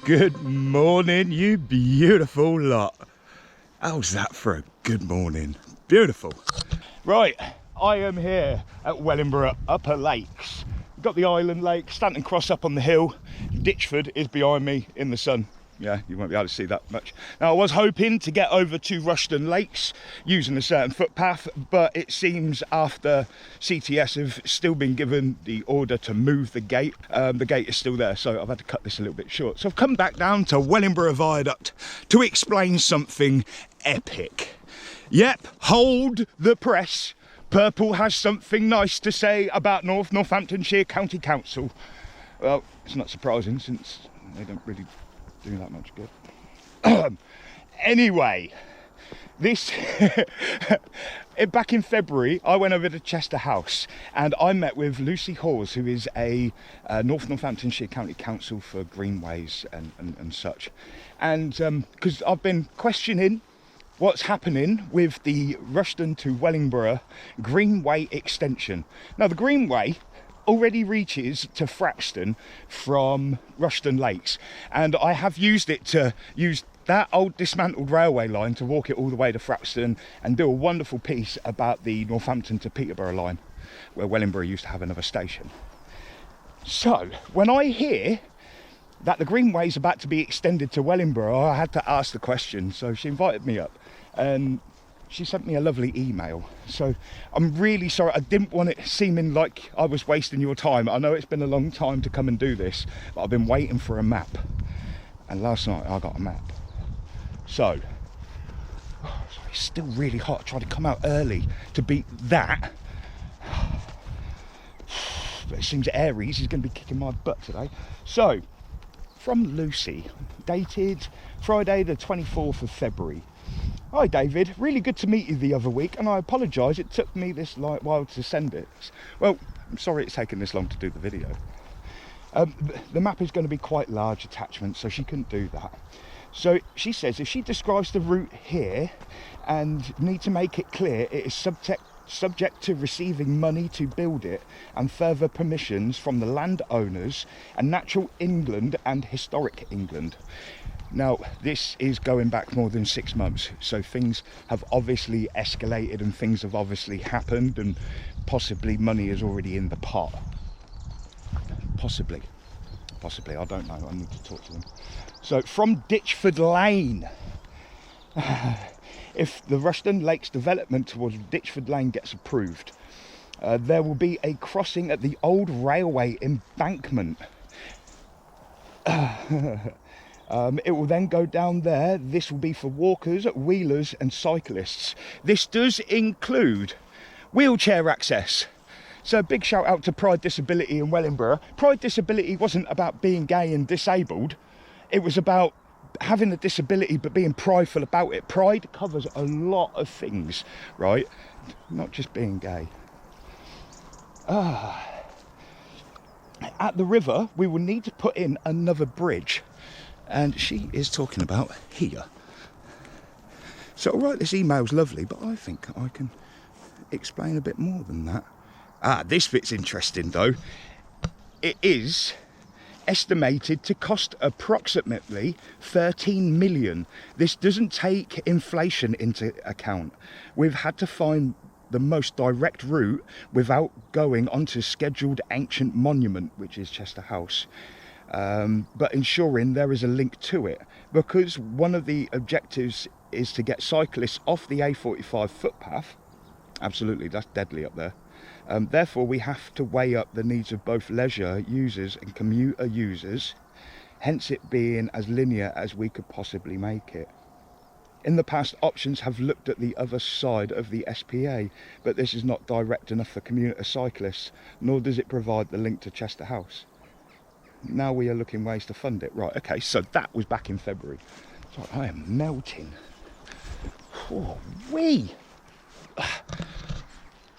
Good morning, you beautiful lot. How's that for a good morning? Beautiful. Right, I am here at Wellingborough Upper Lakes. We've got the island lake, Stanton Cross up on the hill. Ditchford is behind me in the sun. Yeah, you won't be able to see that much. Now, I was hoping to get over to Rushden Lakes using a certain footpath, but it seems after CTS have still been given the order to move the gate is still there, so I've had to cut this a little bit short. So I've come back down to Wellingborough Viaduct to explain something epic. Yep, hold the press. Purple has something nice to say about Northamptonshire County Council. Well, it's not surprising since they don't really do that much good. Anyway, this back in February I went over to Chester House and I met with Lucy Hawes, who is a Northamptonshire County Council for Greenways and such, and because I've been questioning what's happening with the Rushden to Wellingborough Greenway extension. Now, the Greenway already reaches to Fraxton from Rushden Lakes, and I have used it to use that old dismantled railway line to walk it all the way to Fraxton and do a wonderful piece about the Northampton to Peterborough line, where Wellingborough used to have another station. So when I hear that the Greenway is about to be extended to Wellingborough, I had to ask the question. So she invited me up and she sent me a lovely email. So I'm really sorry. I didn't want it seeming like I was wasting your time. I know it's been a long time to come and do this, but I've been waiting for a map. And last night I got a map. So it's still really hot. I tried to come out early to beat that. But it seems Aries is going to be kicking my butt today. So, from Lucy, dated Friday the 24th of February. Hi David, really good to meet you the other week, and I apologise it took me this while to send it. Well, I'm sorry it's taken this long to do the video. The map is going to be quite large attachment, so she couldn't do that. So she says if she describes the route here and need to make it clear it is subject to receiving money to build it and further permissions from the landowners and Natural England and Historic England. Now, this is going back more than 6 months, so things have obviously escalated and things have obviously happened, and possibly money is already in the pot. Possibly, I don't know, I need to talk to them. So, from Ditchford Lane, if the Rushden Lakes development towards Ditchford Lane gets approved, there will be a crossing at the old railway embankment. It will then go down there. This will be for walkers, wheelers and cyclists. This does include wheelchair access. So a big shout out to Pride Disability in Wellingborough. Pride Disability wasn't about being gay and disabled. It was about having a disability but being prideful about it. Pride covers a lot of things, right? Not just being gay. At the river, we will need to put in another bridge. And she is talking about here. So, all right, this email's lovely, but I think I can explain a bit more than that. This bit's interesting, though. It is estimated to cost approximately 13 million. This doesn't take inflation into account. We've had to find the most direct route without going onto scheduled ancient monument, which is Chester House. But ensuring there is a link to it, because one of the objectives is to get cyclists off the A45 footpath. Absolutely, that's deadly up there. Therefore, we have to weigh up the needs of both leisure users and commuter users, hence it being as linear as we could possibly make it. In the past, options have looked at the other side of the SPA, but this is not direct enough for commuter cyclists, nor does it provide the link to Chester House. Now we are looking ways to fund it. Right, okay, so that was back in February. So I am melting. Oh, wee!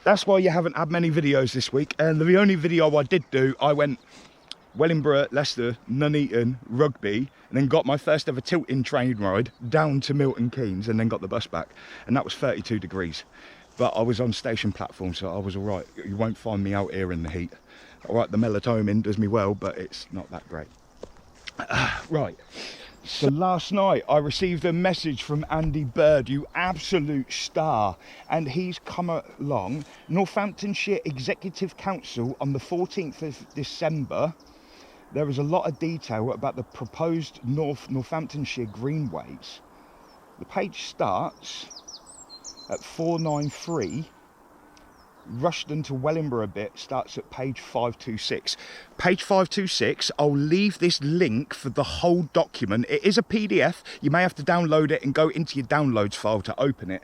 That's why you haven't had many videos this week. And the only video I did do, I went Wellingborough, Leicester, Nuneaton, Rugby, and then got my first ever tilting train ride down to Milton Keynes and then got the bus back. And that was 32 degrees. But I was on station platform, so I was all right. You won't find me out here in the heat. All right, the melatonin does me well, but it's not that great. Right. So last night I received a message from Andy Bird, you absolute star, and he's come along. Northamptonshire Executive Council on the 14th of December. There was a lot of detail about the proposed Northamptonshire Greenways. The page starts at 493. Rushden to Wellingborough bit starts at page 526. Page 526, I'll leave this link for the whole document. It is a PDF. You may have to download it and go into your downloads file to open it.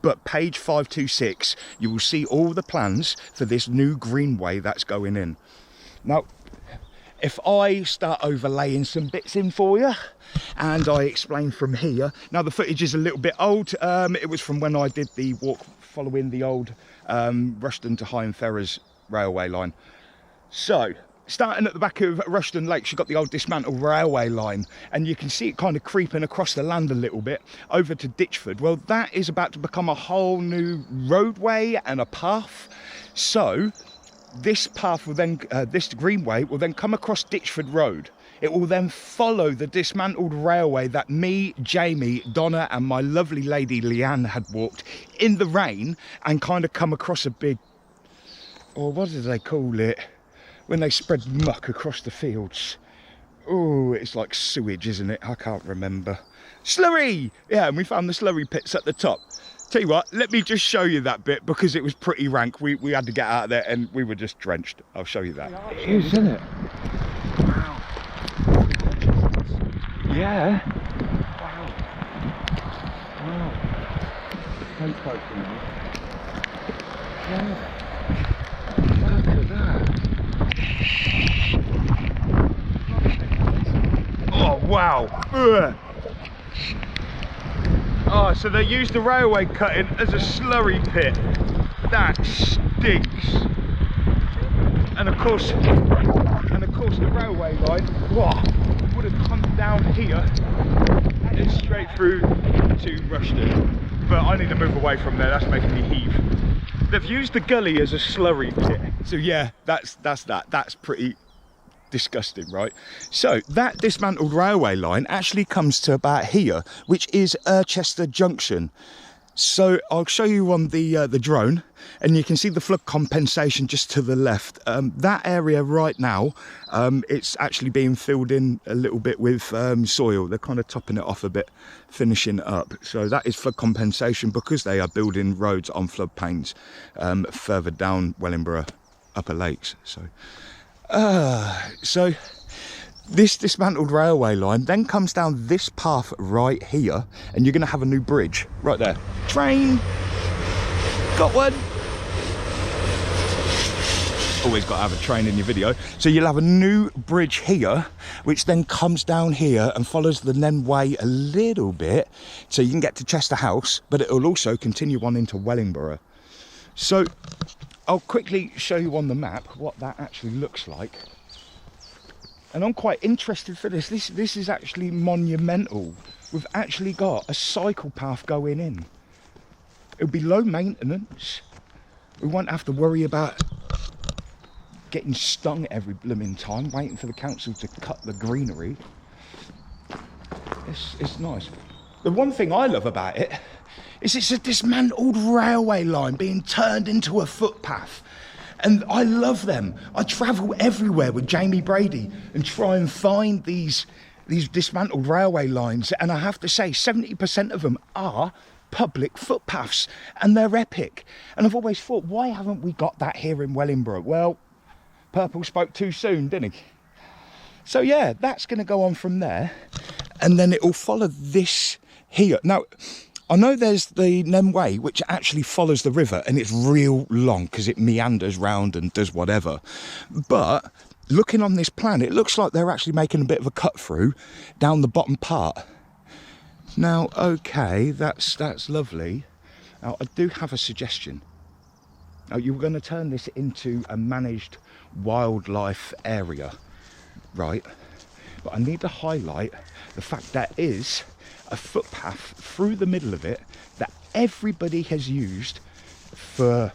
But page 526, you will see all the plans for this new Greenway that's going in. Now, if I start overlaying some bits in for you, and I explain from here. Now the footage is a little bit old. It was from when I did the walk following the old Rushden to High and Ferrers railway line. So, starting at the back of Rushden Lakes, you've got the old dismantled railway line, and you can see it kind of creeping across the land a little bit over to Ditchford. Well, that is about to become a whole new roadway and a path. So, this path will then, this Greenway will then come across Ditchford Road. It will then follow the dismantled railway that me, Jamie, Donna and my lovely lady Leanne had walked in the rain, and kind of come across a big, or what do they call it, when they spread muck across the fields. Oh, it's like sewage, isn't it? I can't remember. Slurry! Yeah, and we found the slurry pits at the top. Tell you what, let me just show you that bit because it was pretty rank. We had to get out of there and we were just drenched. I'll show you that. It is, isn't it? Wow. Yeah. Wow. Wow. Don't quote me. Yeah. Look at that. Oh, wow. Ugh. Oh, so they used the railway cutting as a slurry pit. That stinks. And of course the railway line would have come down here and straight through to Rushden. But I need to move away from there, that's making me heave. They've used the gully as a slurry pit. So yeah, that's pretty disgusting, right? So that dismantled railway line actually comes to about here, which is Irchester Junction. So I'll show you on the drone, and you can see the flood compensation just to the left. That area right now, it's actually being filled in a little bit with soil. They're kind of topping it off a bit, finishing it up. So that is flood compensation because they are building roads on floodplains further down Wellingborough Upper Lakes. So this dismantled railway line then comes down this path right here, and you're going to have a new bridge right there. Train! Got one! Always got to have a train in your video. So you'll have a new bridge here, which then comes down here and follows the Nen Way a little bit, so you can get to Chester House, but it will also continue on into Wellingborough. So I'll quickly show you on the map what that actually looks like. And I'm quite interested for this. This is actually monumental. We've actually got a cycle path going in. It'll be low maintenance. We won't have to worry about getting stung every blooming time, waiting for the council to cut the greenery. It's nice. The one thing I love about it is it's a dismantled railway line being turned into a footpath. And I love them. I travel everywhere with Jamie Brady and try and find these dismantled railway lines. And I have to say, 70% of them are public footpaths, and they're epic. And I've always thought, why haven't we got that here in Wellingborough? Well, Purple spoke too soon, didn't he? So yeah, that's going to go on from there. And then it will follow this here. Now, I know there's the Nen Way, which actually follows the river, and it's real long because it meanders round and does whatever. But looking on this plan, it looks like they're actually making a bit of a cut through down the bottom part. Now, okay, that's lovely. Now, I do have a suggestion. Now, you're going to turn this into a managed wildlife area, right? But I need to highlight the fact that is a footpath through the middle of it that everybody has used for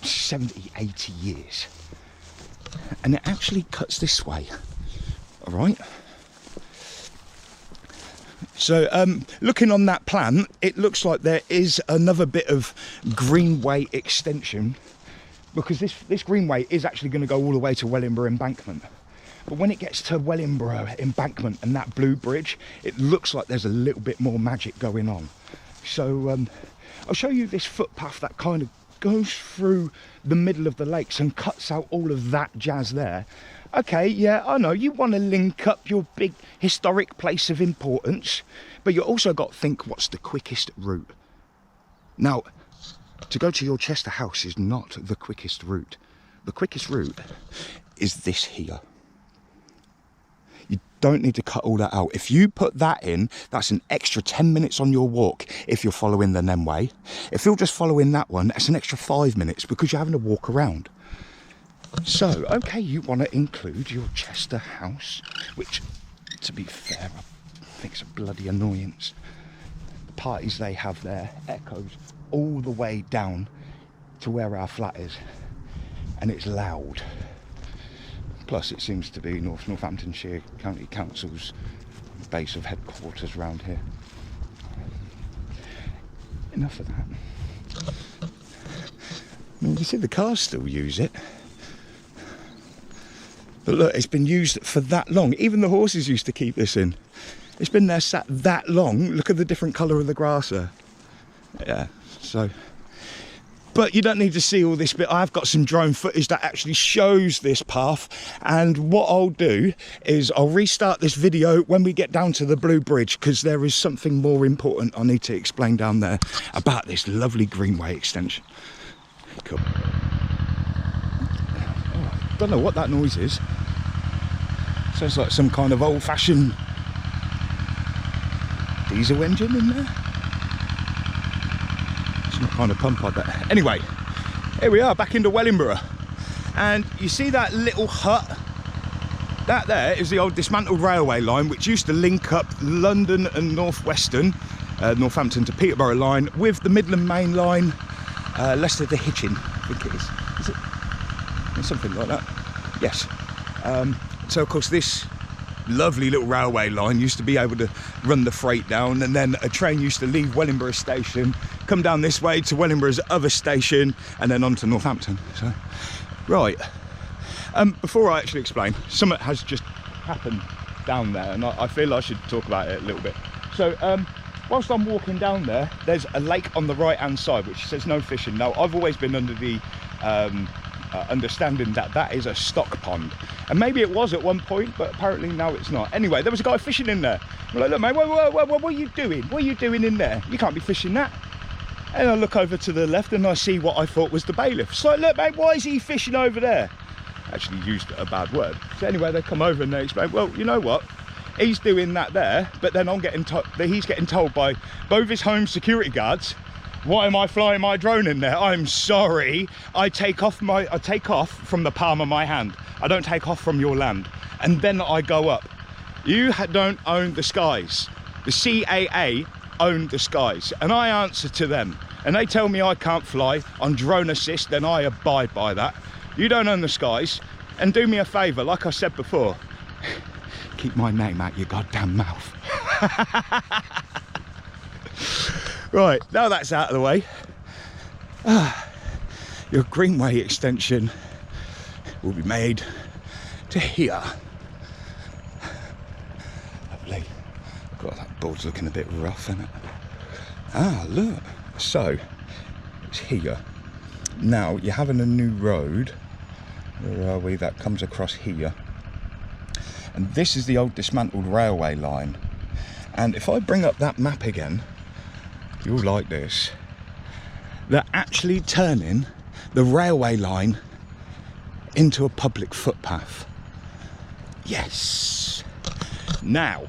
70, 80 years. And it actually cuts this way, all right? So looking on that plan, it looks like there is another bit of Greenway extension, because this Greenway is actually going to go all the way to Wellingborough Embankment. But when it gets to Wellingborough Embankment and that blue bridge, it looks like there's a little bit more magic going on. So I'll show you this footpath that kind of goes through the middle of the lakes and cuts out all of that jazz there. Okay, yeah, I know you want to link up your big historic place of importance, but you also got to think, what's the quickest route? Now, to go to your Chester house is not the quickest route. The quickest route is this here. You don't need to cut all that out. If you put that in, that's an extra 10 minutes on your walk if you're following the Nemway. If you're just following that one, that's an extra 5 minutes because you're having to walk around. So, okay, you want to include your Chester house, which, to be fair, I think it's a bloody annoyance. The parties they have there echoes all the way down to where our flat is, and it's loud. Plus, it seems to be Northamptonshire County Council's base of headquarters around here. Enough of that. I mean, you see the cars still use it. But look, it's been used for that long. Even the horses used to keep this in. It's been there sat that long. Look at the different colour of the grass there. Yeah, so... But you don't need to see all this bit. I've got some drone footage that actually shows this path, and what I'll do is I'll restart this video when we get down to the Blue Bridge, because there is something more important I need to explain down there about this lovely Greenway extension. Cool. Oh, don't know what that noise is. Sounds like some kind of old-fashioned diesel engine in there. Kind of pump, I bet. Anyway, here we are back into Wellingborough, and you see that little hut? That there is the old dismantled railway line which used to link up London and Northwestern, Northampton to Peterborough line, with the Midland Main Line, Leicester to Hitchin, I think it is. Is it? It's something like that. Yes. So of course this lovely little railway line used to be able to run the freight down, and then a train used to leave Wellingborough station, come down this way to Wellingborough's other station, and then on to Northampton. So, right, before I actually explain, something has just happened down there, and I feel I should talk about it a little bit. So whilst I'm walking down there, there's a lake on the right hand side which says no fishing. Now, I've always been under the understanding that that is a stock pond, and maybe it was at one point, but apparently now it's not. Anyway, there was a guy fishing in there. I'm like, look mate, what are you doing? What are you doing in there? You can't be fishing that. And I look over to the left and I see what I thought was the bailiff. So look mate, why is he fishing over there? Actually used a bad word. So anyway, they come over and they explain, well, you know what, he's doing that there, but then I'm getting he's getting told by Bovis Home security guards, why am I flying my drone in there? I'm sorry, I take off from the palm of my hand. I don't take off from your land, and then I go up. You don't own the skies. The CAA own the skies, and I answer to them, and they tell me I can't fly on drone assist, then I abide by that. You don't own the skies, and do me a favour, like I said before, keep my name out your goddamn mouth. Right, now that's out of the way, your Greenway extension will be made to here. Lovely. God, that board's looking a bit rough, isn't it? Ah, look. So, it's here. Now, you're having a new road. Where are we? That comes across here. And this is the old dismantled railway line. And if I bring up that map again, you'll like this. They're actually turning the railway line into a public footpath. Yes. Now,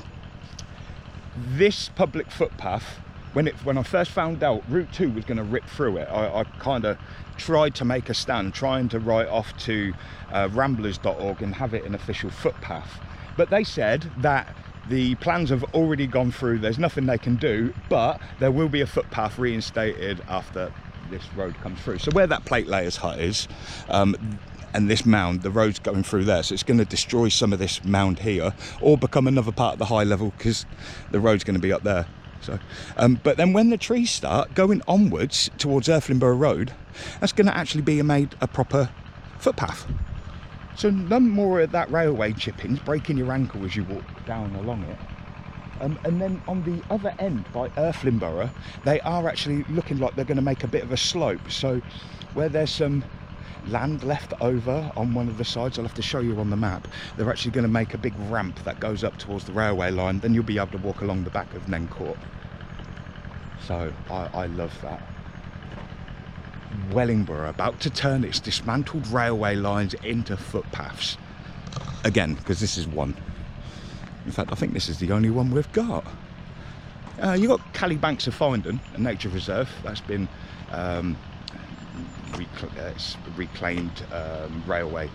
this public footpath, when I first found out Route 2 was going to rip through it, I kind of tried to make a stand, trying to write off to ramblers.org and have it an official footpath. But they said that the plans have already gone through, there's nothing they can do, but there will be a footpath reinstated after this road comes through. So where that plate layers hut is, and this mound, the road's going through there, so it's going to destroy some of this mound here, or become another part of the high level, because the road's going to be up there. So, but then when the trees start going onwards towards Wellingborough Road, that's going to actually be made a proper footpath. So no more of that railway chippings, breaking your ankle as you walk down along it. And then on the other end by Wellingborough, they are actually looking like they're going to make a bit of a slope. So where there's some land left over on one of the sides, I'll have to show you on the map, they're actually going to make a big ramp that goes up towards the railway line. Then you'll be able to walk along the back of Nen Court. So I love that. Wellingborough about to turn its dismantled railway lines into footpaths again, because this is one. In fact, I think this is the only one we've got. You've got Callybanks of Findon, a nature reserve that's been reclaimed railway,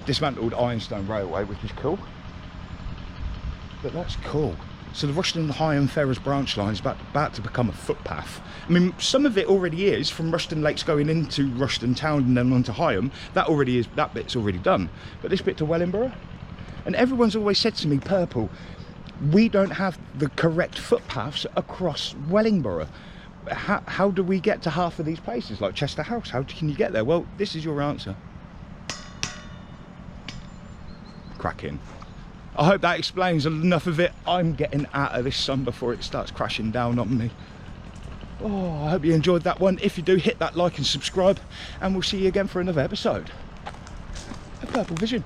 dismantled ironstone railway, which is cool. But that's cool. So the Rushden High and Ferrers branch line is about to become a footpath. I mean, some of it already is, from Rushden Lakes going into Rushden Town and then onto Higham. That bit's already done. But this bit to Wellingborough, and everyone's always said to me, Purple, we don't have the correct footpaths across Wellingborough. How do we get to half of these places, like Chester House? How can you get there? Well, this is your answer. Cracking. I hope that explains enough of it. I'm getting out of this sun before it starts crashing down on me. Oh, I hope you enjoyed that one. If you do, hit that like and subscribe, and we'll see you again for another episode of Purple Vision.